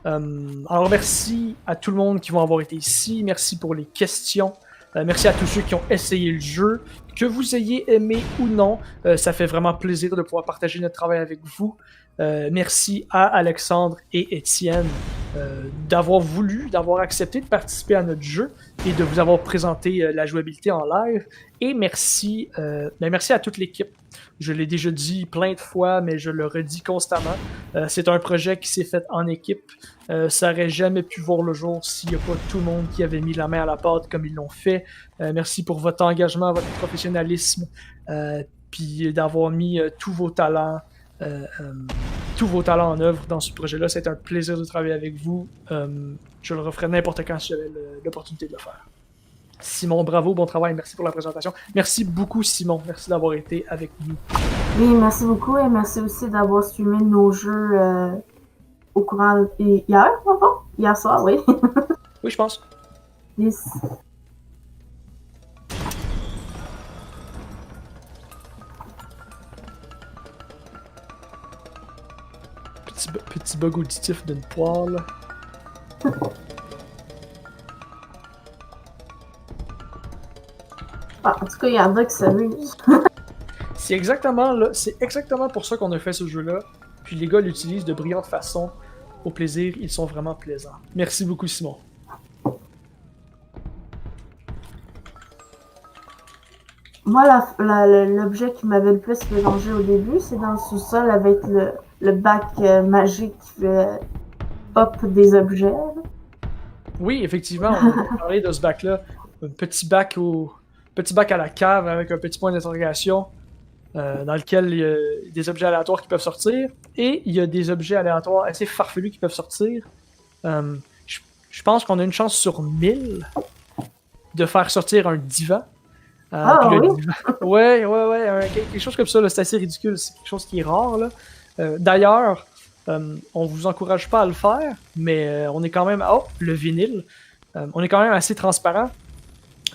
Alors merci à tout le monde qui vont avoir été ici. Merci pour les questions. Merci à tous ceux qui ont essayé le jeu. Que vous ayez aimé ou non, ça fait vraiment plaisir de pouvoir partager notre travail avec vous. Merci à Alexandre et Étienne d'avoir voulu, d'avoir accepté de participer à notre jeu et de vous avoir présenté la jouabilité en live. Et merci à toute l'équipe. Je l'ai déjà dit plein de fois, mais je le redis constamment. C'est un projet qui s'est fait en équipe. Ça n'aurait jamais pu voir le jour s'il n'y a pas tout le monde qui avait mis la main à la pâte comme ils l'ont fait. Merci pour votre engagement, votre professionnalisme, puis d'avoir mis tous vos talents en œuvre dans ce projet-là. C'est un plaisir de travailler avec vous. Je le referai n'importe quand si j'avais l'opportunité de le faire. Simon, bravo, bon travail, merci pour la présentation. Merci beaucoup, Simon. Merci d'avoir été avec nous. Oui, merci beaucoup et merci aussi d'avoir streamé nos jeux au courant hier, avant? Hier soir, oui. Oui, je pense. Yes. Petit bug auditif d'une poêle. Ah, en tout cas, il y en a qui s'amusent. C'est exactement pour ça qu'on a fait ce jeu-là. Puis les gars l'utilisent de brillante façon. Au plaisir, ils sont vraiment plaisants. Merci beaucoup, Simon. Moi, l'objet qui m'avait le plus mélangé au début, c'est dans le sous-sol avec le bac magique qui fait pop des objets. Oui, effectivement, on a parlé de ce bac-là. Un petit bac à la cave avec un petit point d'interrogation dans lequel il y a des objets aléatoires qui peuvent sortir et il y a des objets aléatoires assez farfelus qui peuvent sortir. Je pense qu'on a une chance sur 1000 de faire sortir un divan. Oui? Divan... Ouais, quelque chose comme ça, là, c'est assez ridicule, c'est quelque chose qui est rare. Là. D'ailleurs, on vous encourage pas à le faire, mais on est quand même... Oh, le vinyle. On est quand même assez transparent.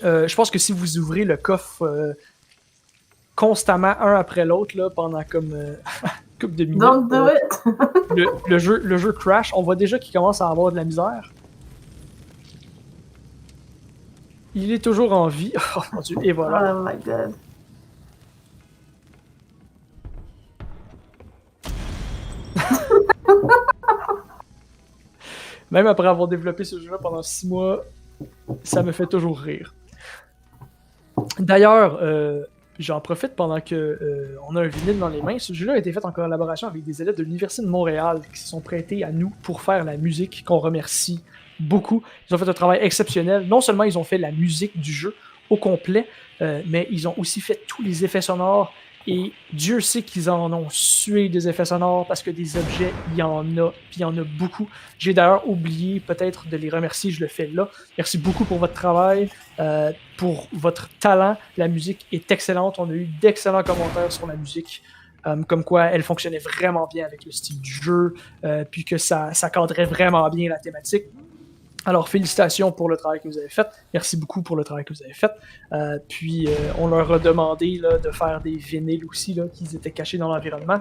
Je pense que si vous ouvrez le coffre constamment un après l'autre là, pendant comme une couple de minutes, Don't do it! le jeu crash. On voit déjà qu'il commence à avoir de la misère. Il est toujours en vie. Oh mon dieu, et voilà. Oh my god. Même après avoir développé ce jeu-là pendant 6 mois, ça me fait toujours rire. D'ailleurs, j'en profite pendant que on a un vinyle dans les mains. Ce jeu-là a été fait en collaboration avec des élèves de l'Université de Montréal qui se sont prêtés à nous pour faire la musique, qu'on remercie beaucoup. Ils ont fait un travail exceptionnel. Non seulement ils ont fait la musique du jeu au complet, mais ils ont aussi fait tous les effets sonores. Et Dieu sait qu'ils en ont sué des effets sonores parce que des objets, il y en a, puis il y en a beaucoup. J'ai d'ailleurs oublié peut-être de les remercier, je le fais là. Merci beaucoup pour votre travail, pour votre talent. La musique est excellente. On a eu d'excellents commentaires sur la musique, comme quoi elle fonctionnait vraiment bien avec le style du jeu, puis que ça cadrait vraiment bien la thématique. Alors, félicitations pour le travail que vous avez fait. Merci beaucoup pour le travail que vous avez fait. Puis, on leur a demandé là, de faire des vinyles aussi, là, qui étaient cachés dans l'environnement.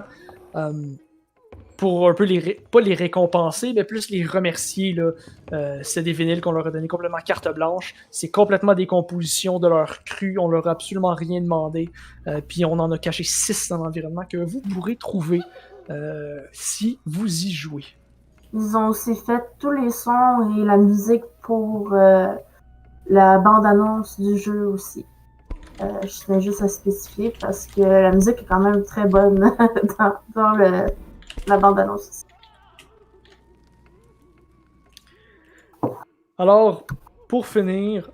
Pour un peu pas les récompenser, mais plus les remercier. Là. C'est des vinyles qu'on leur a donné complètement carte blanche. C'est complètement des compositions de leur cru. On leur a absolument rien demandé. Puis, on en a caché 6 dans l'environnement que vous pourrez trouver si vous y jouez. Ils ont aussi fait tous les sons et la musique pour la bande-annonce du jeu aussi. Je tenais juste à spécifier parce que la musique est quand même très bonne dans la bande-annonce aussi. Alors, pour finir,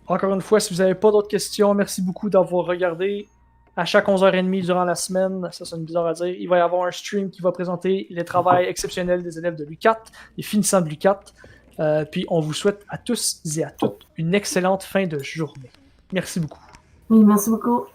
encore une fois, si vous n'avez pas d'autres questions, merci beaucoup d'avoir regardé. À chaque 11h30 durant la semaine, ça sonne bizarre à dire, il va y avoir un stream qui va présenter les travaux exceptionnels des élèves de l'UQAT, les finissants de l'UQAT. Puis on vous souhaite à tous et à toutes une excellente fin de journée. Merci beaucoup. Oui, merci beaucoup.